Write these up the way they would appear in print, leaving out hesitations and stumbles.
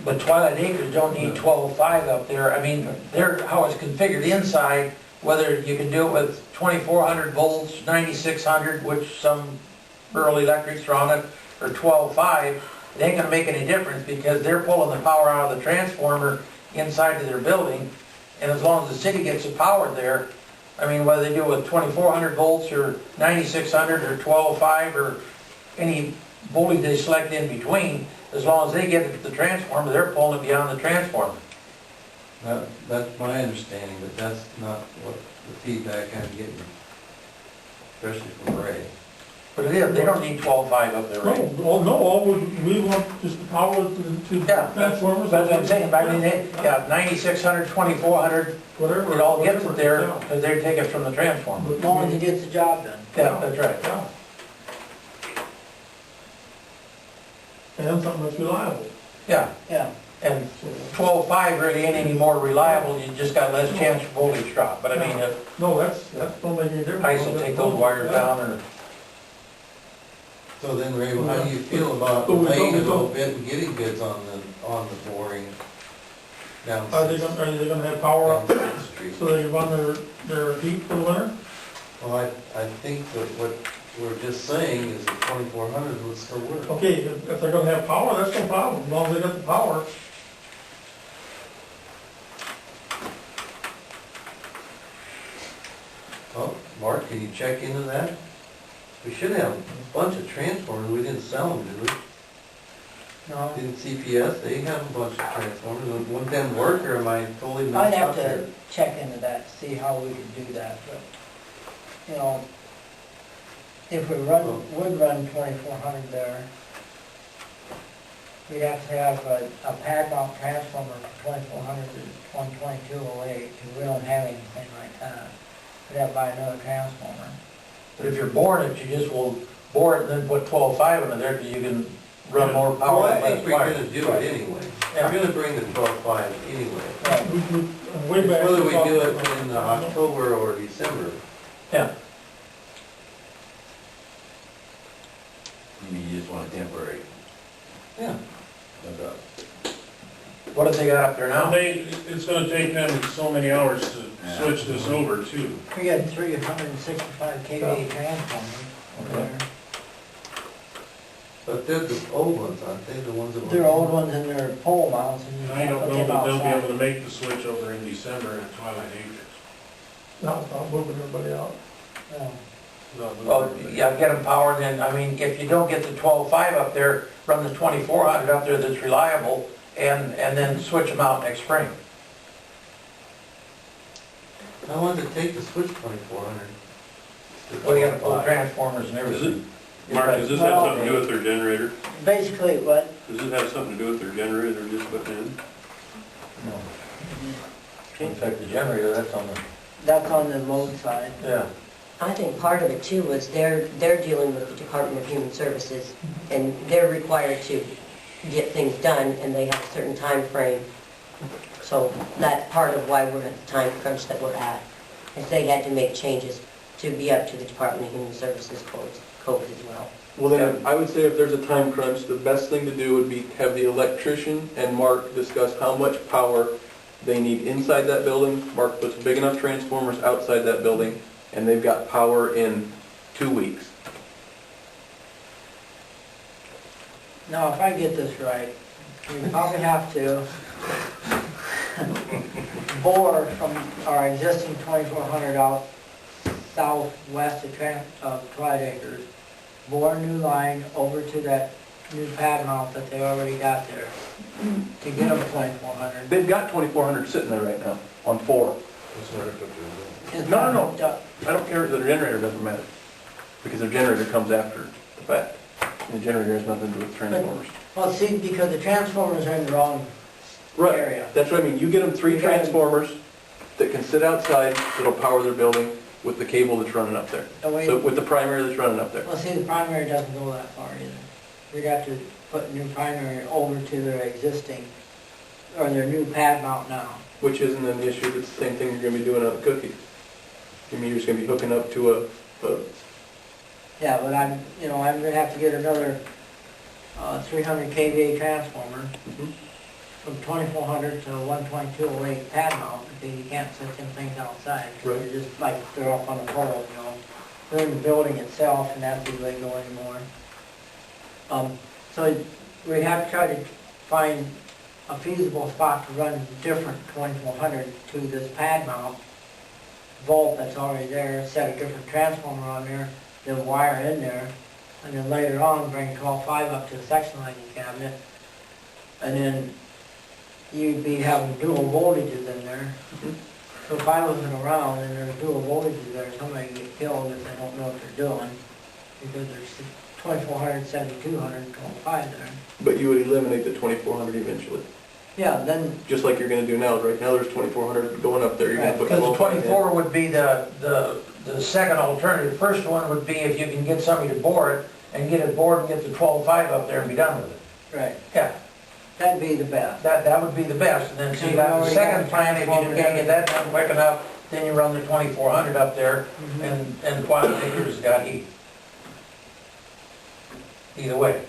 But Twilight Acres don't need 12.5 up there. I mean, how it's configured inside, whether you can do it with 2400 volts, 9600, which some rural electrics are on it, or 12.5, it ain't gonna make any difference because they're pulling the power out of the transformer inside of their building. And as long as the city gets the power there, I mean, whether they do it with 2400 volts or 9600 or 12.5 or any voltage they select in between, as long as they get it to the transformer, they're pulling it beyond the transformer. That's my understanding, but that's not what the feedback I'm getting, especially from Ray. But it is, they don't need 12.5 up there, right? No, we want just the power to Yeah, transformers. that's what I'm saying, I mean, yeah, 9600, 2400, Whatever. it all gets it there, Yeah. because they take it from the transformer. As long as he gets the job done. Yeah, that's right. Yeah. And something that's reliable. Yeah, Yeah. and 12.5 really ain't any more reliable, you just got less chance for voltage drop, but I mean, No, that's don't make any difference. ICE will take those wires down, or, So then, Ray, how do you feel about But we paying a don't- little bit and getting bids on the boring down Are they gonna have power up Sixth Street? so they can run their heat for the winter? Well, I think that what we're just saying is that 2400 would still work. Okay, if they're gonna have power, that's no problem, as long as they got the power. Oh, Mark, can you check into that? We should have a bunch of transformers, we didn't sell them, did we? No. Didn't CPS, they have a bunch of transformers, wouldn't them work, or am I totally I'd messed have up to here? check into that, see how we could do that, but, you know, if we would run 2400 there, we'd have to have a pad mount transformer for 2400 to 12208, because we don't have anything like that. We'd have to buy another transformer. but if you're boring it, you just will bore it and then put 12.5 in there, because you can run more power Well, I with think less we're wires. gonna do it anyway. Yeah. We're gonna bring the 12.5 anyway. Way back. Whether we do it in October or December. Yeah, You mean you just want a temporary? Yeah. No doubt. what have they got up there now? It's gonna take them so many hours to switch this over too. We got 365 kVA transformers over there. But they're the old ones, aren't they, the ones that were? They're old ones and they're pole mounts and you I can't don't put know them that they'll be outside. able to make the switch over in December at Twilight Acres. No, it's not moving everybody out. No. Well, yeah, get them powered, and, I mean, if you don't get the 12.5 up there, run the 2400 up there that's reliable, and then switch them out next spring. How long does it take to switch 2400? Well, you gotta pull transformers and everything. Mark, does this have something to do with their generator? Basically, what, Does this have something to do with their generator they're just putting in? No. In fact, the generator, that's on the load side. yeah. I think part of it too was they're dealing with the Department of Human Services, and they're required to get things done, and they have a certain time frame. So that's part of why we're at the time crunch that we're at, is they had to make changes to be up to the Department of Human Services code as well. Well then, I would say if there's a time crunch, the best thing to do would be have the electrician and Mark discuss how much power they need inside that building. Mark puts big enough transformers outside that building, and they've got power in 2 weeks. Now, if I get this right, we probably have to bore from our existing 2400 out southwest of Twilight Acres, bore a new line over to that new pad mount that they already got there to get them 2400. They've got 2400 sitting there right now on 4. It's No, not no, hooked up. I don't care, the generator doesn't matter, because their generator comes after the fact. And the generator has nothing to do with transformers. Well, see, because the transformers are in the wrong area. That's what I mean, you get them 3 You got 'em. transformers that can sit outside, that'll power their building with the cable that's running up there. Oh, wait. So with the primary that's running up there. Well, see, the primary doesn't go that far either. We'd have to put new primary over to their existing, or their new pad mount now. Which isn't an issue, it's the same thing you're gonna be doing on the cookies. I mean, you're just gonna be hooking up to a Yeah, but I'm gonna have to get another 300 kVA transformer. Mhm. from 2400 to 12208 pad mount, because you can't set them things outside. Right. They're just like, they're up on a pole, you know. They're in the building itself, and that'd be legal anymore. So we'd have to try to find a feasible spot to run different 2400 to this pad mount vault that's already there, set a different transformer on there, then wire in there, and then later on bring 12.5 up to the section lighting cabinet. And then you'd be having dual voltages in there. So if I wasn't around and there's dual voltages there, somebody can get killed if they don't know what they're doing, because there's 2400, 7200, 12.5 there. But you would eliminate the 2400 eventually, Yeah, then, just like you're gonna do now. Right now, there's 2400 going up there, you're gonna Right, put Because the 12 in. 24 would be the second alternative. The first one would be if you can get somebody to bore it and get it bored and get the 12.5 up there and be done with it. right, Yeah, that'd be the best. that would be the best. And then so you got the second plan, if you can't get that done quick enough, then you run the 2400 up there and Quad Acres got heat. Either way.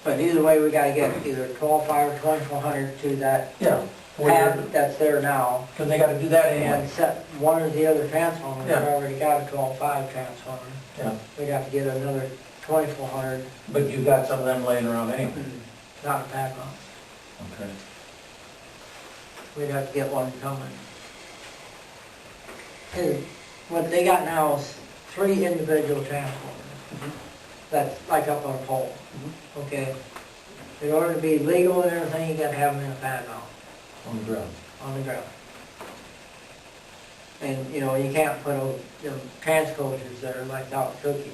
But either way, we gotta get either 12.5 or 2400 to that Yeah. pad that's there now, Because they gotta do that anyway. and set one or the other transformer. We've Yeah. already got a 12.5 transformer. Yeah. We'd have to get another 2400, But you've got some of them laying around anyway. not a pad mount. Okay. We'd have to get one coming. And what they got now is 3 individual transformers. That's like up on a pole, okay? In order to be legal and everything, you gotta have them in a pad mount, On the ground. on the ground. And, you know, you can't put them transcoaches that are like out cookies,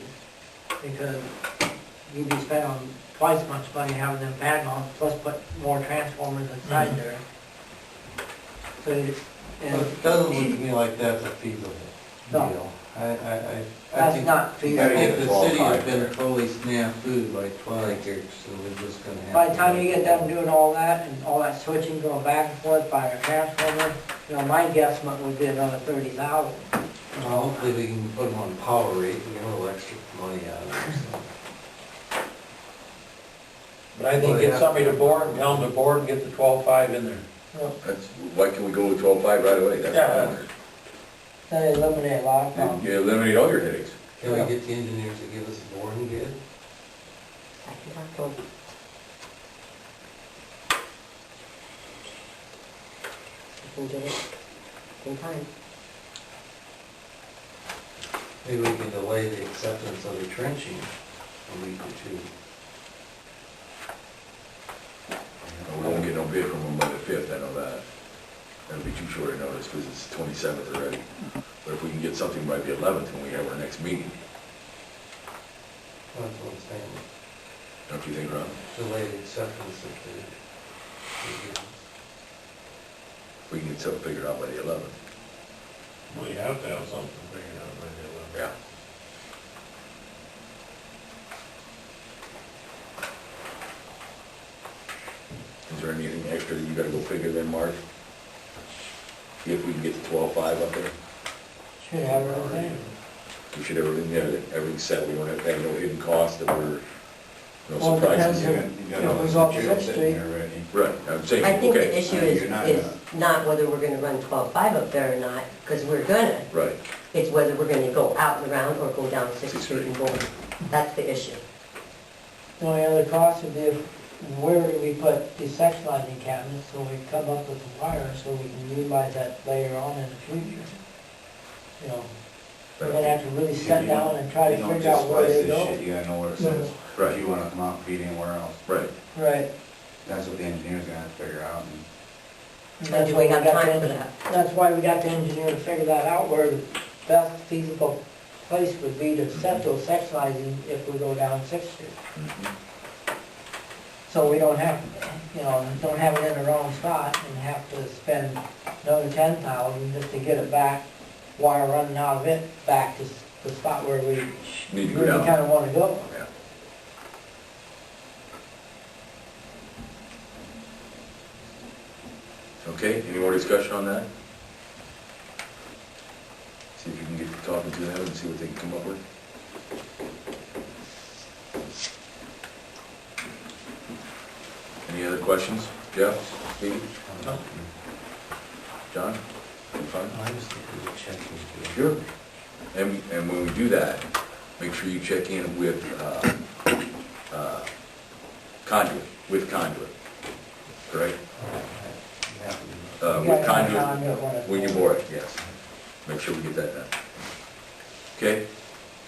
because you'd be spending twice as much money having them pad mounts, plus put more transformers inside there. So, But and it doesn't look to me like that's a feasible No. deal. I that's think, not I feasible. think the city has been totally snafu by Twilight Acres, so we're just gonna have. By the to- time you get done doing all that, and all that switching going back and forth by a transformer, you know, my guesstimate would be another 30,000. Well, hopefully we can put them on power rate and get a little extra money out of them, so. But I think get somebody to bore and tell them to bore and get the 12.5 in there. That's, why can't we go with 12.5 right away? That's Yeah. fine. That eliminate a lot of problems. You eliminate all your headaches. Can we get the engineers to give us a boring bid? I can talk to them. We can do it in time. Maybe we can delay the acceptance of the trenching a week or two. We won't get no bid from them by the 5th, I know that. That'll be too short a notice because it's 27th already. But if we can get something by the 11th when we have our next meeting, That's what I'm saying. don't you think, Ron? Delay the acceptance of the bids. We can get something figured out by the 11th. Well, you have to have something figured out by the 11th. Yeah. Is there anything extra that you gotta go figure then, Mark? If we can get the 12.5 up there? Should have everything. We should have everything, yeah, everything's set, we don't have to have no hidden costs that we're, no Well, it surprises. depends if we go up Sixth Street. Right, I'm saying, I think the okay, issue is not whether we're gonna run 12.5 up there or not, because we're gonna. right. It's whether we're gonna go out and around or go down Sixth Street and board. That's the issue. The only other cost would be if, where do we put the section lighting cabinets, so we come up with the wire, so we can utilize that later on in the future. You know, we're gonna have to really sit down and try to figure out where they go. You gotta know where it says, Right. if you wanna come out and feed anywhere else. Right, Right. That's what the engineer's gonna have to figure out. And And do we have time for that? That's why we got the engineer to figure that out, where the best feasible place would be to set those section lighting if we go down Sixth Street. So we don't have, you know, don't have it in the wrong spot and have to spend another 10,000 just to get it back, wire running out of it, back to the spot where we need to go really down. kinda wanna go. Yeah. Okay, any more discussion on that? See if you can get talking to them and see what they can come up with. Any Any other questions? Jeff, Steve? John? You fine? I just think we would check into it. Sure. And when we do that, make sure you check in with conduit, correct? With conduit, when you bore it, yes. Make sure we get that done. Okay?